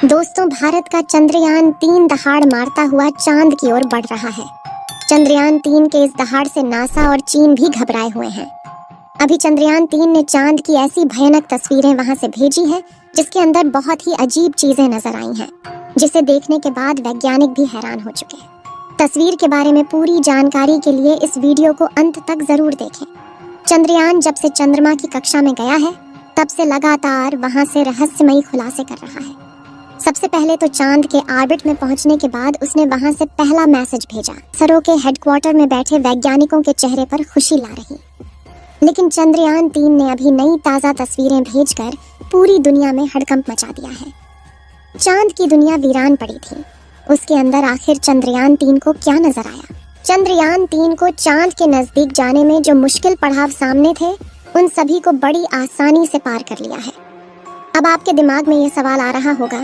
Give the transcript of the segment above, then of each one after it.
दोस्तों, भारत का चंद्रयान 3 दहाड़ मारता हुआ चांद की ओर बढ़ रहा है। चंद्रयान 3 के इस दहाड़ से नासा और चीन भी घबराए हुए हैं। अभी चंद्रयान 3 ने चांद की ऐसी भयानक तस्वीरें वहां से भेजी है जिसके अंदर बहुत ही अजीब चीजें नजर आई हैं, जिसे देखने के बाद वैज्ञानिक भी हैरान हो चुके हैं। तस्वीर के बारे में पूरी जानकारी के लिए इस वीडियो को अंत तक जरूर देखें। चंद्रयान जब से चंद्रमा की कक्षा में गया है तब से लगातार वहां से रहस्यमयी खुलासे कर रहा है। सबसे पहले तो चांद के ऑर्बिट में पहुंचने के बाद उसने वहां से पहला मैसेज भेजा। इसरो के हेडक्वार्टर में बैठे वैज्ञानिकों के चेहरे पर खुशी ला रही। लेकिन चंद्रयान 3 ने अभी नई ताजा तस्वीरें भेजकर पूरी दुनिया में हड़कंप मचा दिया है। चांद की दुनिया वीरान पड़ी थी। उसके अंदर आखिर चंद्रयान 3 को क्या नजर आया? चंद्रयान 3 को चांद के नजदीक जाने में जो मुश्किल पड़ाव सामने थे, उन सभी को बड़ी आसानी से पार कर लिया है। अब आपके दिमाग में ये सवाल आ रहा होगा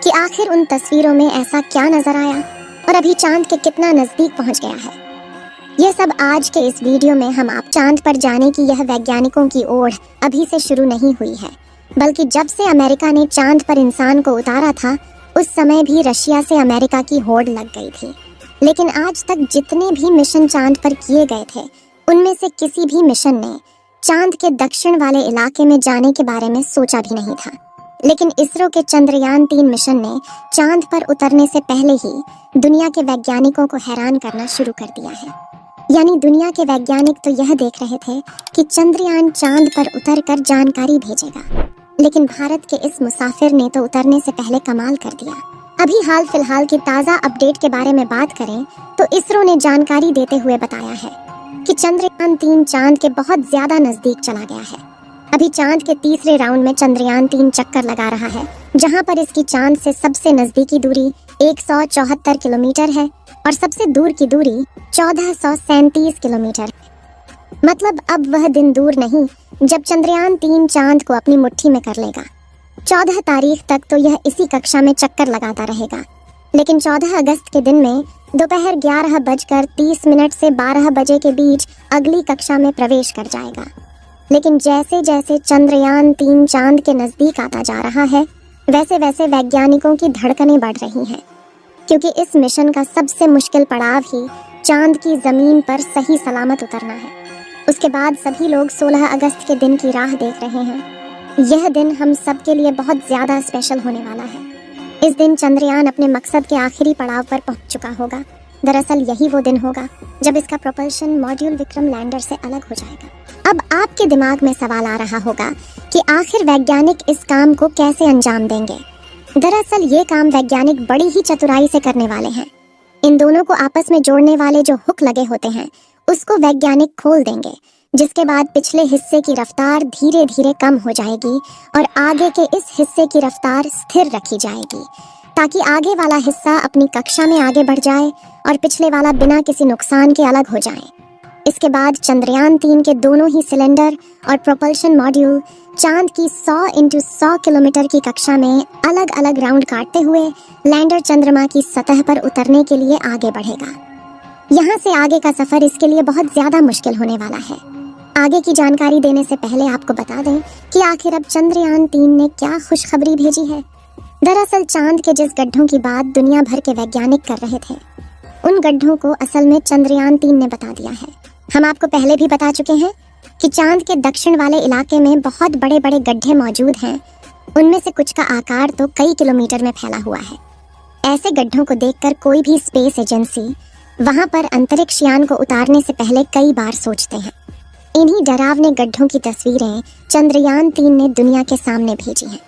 कि आखिर उन तस्वीरों में ऐसा क्या नजर आया और अभी चांद के कितना नजदीक पहुंच गया है। यह सब आज के इस वीडियो में हम आप चांद पर जाने की यह वैज्ञानिकों की ओढ़ अभी से शुरू नहीं हुई है, बल्कि जब से अमेरिका ने चांद पर इंसान को उतारा था उस समय भी रशिया से अमेरिका की होड़ लग गई थी। लेकिन आज तक जितने भी मिशन चांद पर किए गए थे उनमें से किसी भी मिशन ने चांद के दक्षिण वाले इलाके में जाने के बारे में सोचा भी नहीं था। लेकिन इसरो के चंद्रयान 3 मिशन ने चांद पर उतरने से पहले ही दुनिया के वैज्ञानिकों को हैरान करना शुरू कर दिया है। यानी दुनिया के वैज्ञानिक तो यह देख रहे थे कि चंद्रयान चांद पर उतरकर जानकारी भेजेगा, लेकिन भारत के इस मुसाफिर ने तो उतरने से पहले कमाल कर दिया। अभी हाल फिलहाल की ताज़ा अपडेट के बारे में बात करें तो इसरो ने जानकारी देते हुए बताया है कि चंद्रयान 3 चांद के बहुत ज्यादा नजदीक चला गया है। अभी चांद के तीसरे राउंड में चंद्रयान 3 चक्कर लगा रहा है, जहां पर इसकी चांद से सबसे नजदीकी दूरी 174 किलोमीटर है और सबसे दूर की दूरी 1437 किलोमीटर। मतलब अब वह दिन दूर नहीं जब चंद्रयान 3 चांद को अपनी मुट्ठी में कर लेगा। 14 तारीख तक तो यह इसी कक्षा में चक्कर लगाता रहेगा, लेकिन 14 अगस्त के दिन में दोपहर 11:30 से 12 बजे के बीच अगली कक्षा में प्रवेश कर जाएगा। लेकिन जैसे जैसे चंद्रयान 3 चांद के नजदीक आता जा रहा है वैसे वैसे वैज्ञानिकों की धड़कनें बढ़ रही हैं, क्योंकि इस मिशन का सबसे मुश्किल पड़ाव ही चांद की जमीन पर सही सलामत उतरना है। उसके बाद सभी लोग 16 अगस्त के दिन की राह देख रहे हैं। यह दिन हम सब के लिए बहुत ज्यादा स्पेशल होने वाला है। इस दिन चंद्रयान अपने मकसद के आखिरी पड़ाव पर पहुंच चुका होगा। दरअसल यही वो दिन होगा जब इसका प्रोपल्शन मॉड्यूल विक्रम लैंडर से अलग हो जाएगा। अब आपके दिमाग में सवाल आ रहा होगा कि आखिर वैज्ञानिक इस काम को कैसे अंजाम देंगे। दरअसल ये काम वैज्ञानिक बड़ी ही चतुराई से करने वाले हैं। इन दोनों को आपस में जोड़ने वाले जो हुक लगे होते हैं उसको वैज्ञानिक खोल देंगे, जिसके बाद पिछले हिस्से की रफ्तार धीरे धीरे कम हो जाएगी और आगे के इस हिस्से की रफ्तार स्थिर रखी जाएगी, ताकि आगे वाला हिस्सा अपनी कक्षा में आगे बढ़ जाए और पिछले वाला बिना किसी नुकसान के अलग हो जाए। इसके बाद चंद्रयान 3 के दोनों ही सिलेंडर और प्रोपल्शन मॉड्यूल चांद की 100 × 100 किलोमीटर की कक्षा में अलग अलग राउंड काटते हुए लैंडर चंद्रमा की सतह पर उतरने के लिए आगे बढ़ेगा। यहाँ से आगे का सफर इसके लिए बहुत ज्यादा मुश्किल होने वाला है। आगे की जानकारी देने से पहले आपको बता दें कि आखिर अब चंद्रयान 3 ने क्या खुशखबरी भेजी है। दरअसल चांद के जिस गड्ढों की बात दुनिया भर के वैज्ञानिक कर रहे थे उन गड्ढों को असल में चंद्रयान 3 ने बता दिया है। हम आपको पहले भी बता चुके हैं कि चांद के दक्षिण वाले इलाके में बहुत बड़े बड़े गड्ढे मौजूद हैं। उनमें से कुछ का आकार तो कई किलोमीटर में फैला हुआ है। ऐसे गड्ढों को देखकर कोई भी स्पेस एजेंसी वहां पर अंतरिक्ष यान को उतारने से पहले कई बार सोचते हैं। इन्हीं डरावने गड्ढों की तस्वीरें चंद्रयान 3 ने दुनिया के सामने भेजी हैं।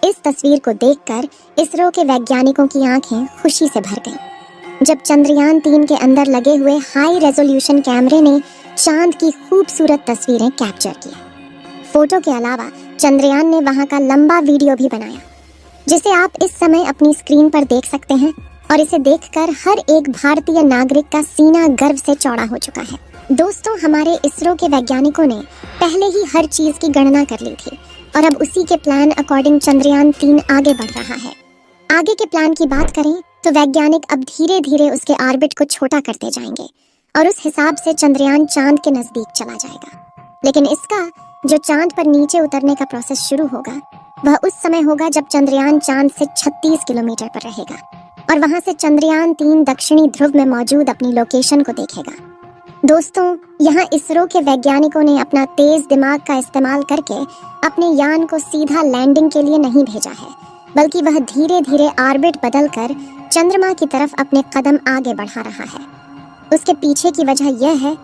इस तस्वीर को देखकर इसरो के वैज्ञानिकों की आंखें खुशी से भर गईं। जब चंद्रयान 3 के अंदर लगे हुए हाई रेजोल्यूशन कैमरे ने चांद की खूबसूरत तस्वीरें कैप्चर की। फोटो के अलावा चंद्रयान ने वहां का लंबा वीडियो भी बनाया, जिसे आप इस समय अपनी स्क्रीन पर देख सकते हैं, और इसे देखकर हर एक भारतीय नागरिक का सीना गर्व से चौड़ा हो चुका है। दोस्तों, हमारे इसरो के वैज्ञानिकों ने पहले ही हर चीज की गणना कर ली थी और अब उसी के प्लान अकॉर्डिंग चंद्रयान 3 आगे बढ़ रहा है। आगे के प्लान की बात करें तो वैज्ञानिक अब धीरे धीरे उसके ऑर्बिट को छोटा करते जाएंगे और उस हिसाब से चंद्रयान चांद के नजदीक चला जाएगा। लेकिन इसका जो चांद पर नीचे उतरने का प्रोसेस शुरू होगा वह उस समय होगा जब चंद्रयान चांद से 36 किलोमीटर पर रहेगा और वहां से चंद्रयान 3 दक्षिणी ध्रुव में मौजूद अपनी लोकेशन को देखेगा। दोस्तों, यहाँ इसरो के वैज्ञानिकों ने अपना तेज दिमाग का इस्तेमाल करके अपने यान को सीधा लैंडिंग के लिए नहीं भेजा है, बल्कि वह धीरे धीरे ऑर्बिट बदलकर चंद्रमा की तरफ अपने कदम आगे बढ़ा रहा है। उसके पीछे की वजह यह है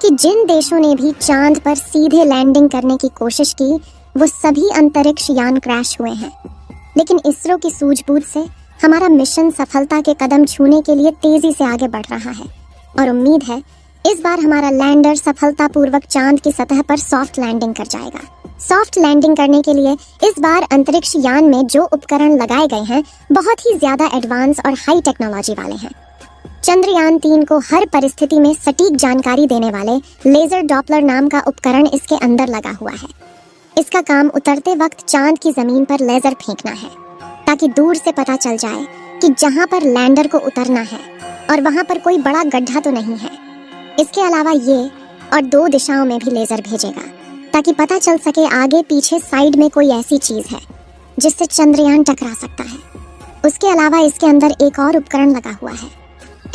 कि जिन देशों ने भी चांद पर सीधे लैंडिंग करने की कोशिश की, वो सभी अंतरिक्ष यान क्रैश हुए हैं। लेकिन इसरो की सूझबूझ से हमारा मिशन सफलता के कदम छूने के लिए तेजी से आगे बढ़ रहा है और उम्मीद है इस बार हमारा लैंडर सफलतापूर्वक चांद की सतह पर सॉफ्ट लैंडिंग कर जाएगा। सॉफ्ट लैंडिंग करने के लिए इस बार अंतरिक्ष यान में जो उपकरण लगाए गए हैं, बहुत ही ज्यादा एडवांस और हाई टेक्नोलॉजी वाले हैं। चंद्रयान 3 को हर परिस्थिति में सटीक जानकारी देने वाले लेजर डॉपलर नाम का उपकरण इसके अंदर लगा हुआ है। इसका काम उतरते वक्त चांद की जमीन पर लेजर फेंकना है, ताकि दूर से पता चल जाए कि जहां पर लैंडर को उतरना है और वहां पर कोई बड़ा गड्ढा तो नहीं है। इसके अलावा ये और 2 दिशाओं में भी लेजर भेजेगा, ताकि पता चल सके आगे पीछे साइड में कोई ऐसी चीज है जिससे चंद्रयान टकरा सकता है। उसके अलावा इसके अंदर एक और उपकरण लगा हुआ है,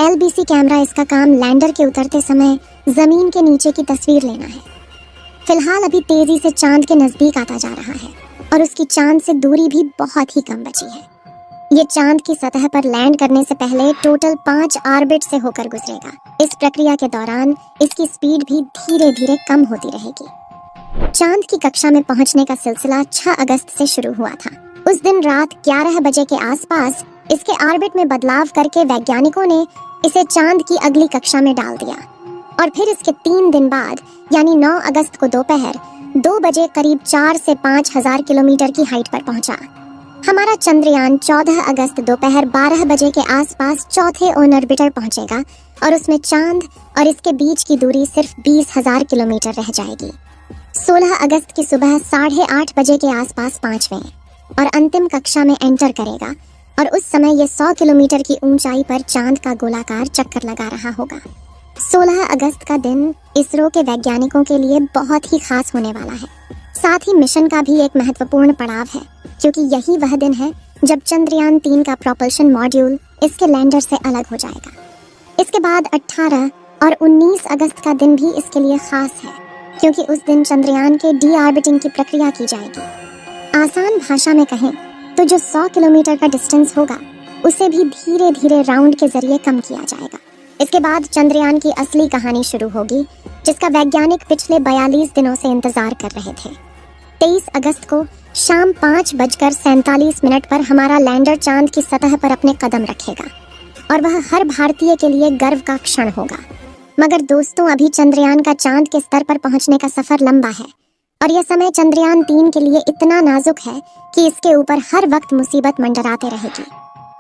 LBC कैमरा। इसका काम लैंडर के उतरते समय जमीन के नीचे की तस्वीर लेना है। फिलहाल अभी तेजी से चांद के नजदीक आता जा रहा है और उसकी चांद से दूरी भी बहुत ही कम बची है। ये चांद की सतह पर लैंड करने से पहले टोटल 5 ऑर्बिट से होकर गुजरेगा। इस प्रक्रिया के दौरान इसकी स्पीड भी धीरे धीरे कम होती रहेगी। चांद की कक्षा में पहुंचने का सिलसिला 6 अगस्त से शुरू हुआ था। उस दिन रात 11 बजे के आसपास इसके ऑर्बिट में बदलाव करके वैज्ञानिकों ने इसे चांद की अगली कक्षा में डाल दिया और फिर इसके 3 दिन बाद यानी 9 अगस्त को दोपहर 2 बजे करीब 4 से 5,000 किलोमीटर की हाइट पर पहुंचा। हमारा चंद्रयान 14 अगस्त दोपहर 12 बजे के आसपास चौथे ऑन ऑर्बिटर पहुंचेगा और उसमें चांद और इसके बीच की दूरी सिर्फ 20,000 किलोमीटर रह जाएगी। 16 अगस्त की सुबह 8:30 बजे के आसपास 5वें और अंतिम कक्षा में एंटर करेगा और उस समय ये 100 किलोमीटर की ऊंचाई पर चांद का गोलाकार चक्कर लगा रहा होगा। 16 अगस्त का दिन इसरो के वैज्ञानिकों के लिए बहुत ही खास होने वाला है। साथ ही मिशन का भी एक महत्वपूर्ण पड़ाव है, क्योंकि यही वह दिन है जब चंद्रयान 3 का प्रोपल्शन मॉड्यूल इसके लैंडर से अलग हो जाएगा। इसके बाद 18 और 19 अगस्त का दिन भी इसके लिए खास है, क्योंकि उस दिन चंद्रयान के डी-ऑर्बिटिंग की प्रक्रिया की जाएगी। आसान भाषा में कहें तो जो 100 किलोमीटर का डिस्टेंस होगा, उसे भी धीरे धीरे राउंड के जरिए कम किया जाएगा। इसके बाद चंद्रयान की असली कहानी शुरू होगी, जिसका वैज्ञानिक पिछले 42 दिनों से इंतजार कर रहे थे। 23 अगस्त को शाम 5:47 पर हमारा लैंडर चांद की सतह पर अपने कदम रखेगा और वह हर भारतीय के लिए गर्व का क्षण होगा। मगर दोस्तों, अभी चंद्रयान का चांद के स्तर पर पहुंचने का सफर लंबा है और यह समय चंद्रयान 3 के लिए इतना नाजुक है कि इसके ऊपर हर वक्त मुसीबत मंडराते रहेगी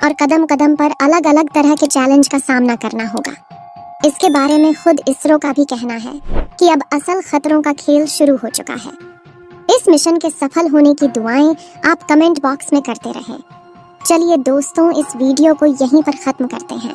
और कदम कदम पर अलग अलग तरह के चैलेंज का सामना करना होगा। इसके बारे में खुद इसरो का भी कहना है कि अब असल खतरों का खेल शुरू हो चुका है। इस मिशन के सफल होने की दुआएं आप कमेंट बॉक्स में करते रहें। चलिए दोस्तों, इस वीडियो को यहीं पर खत्म करते हैं।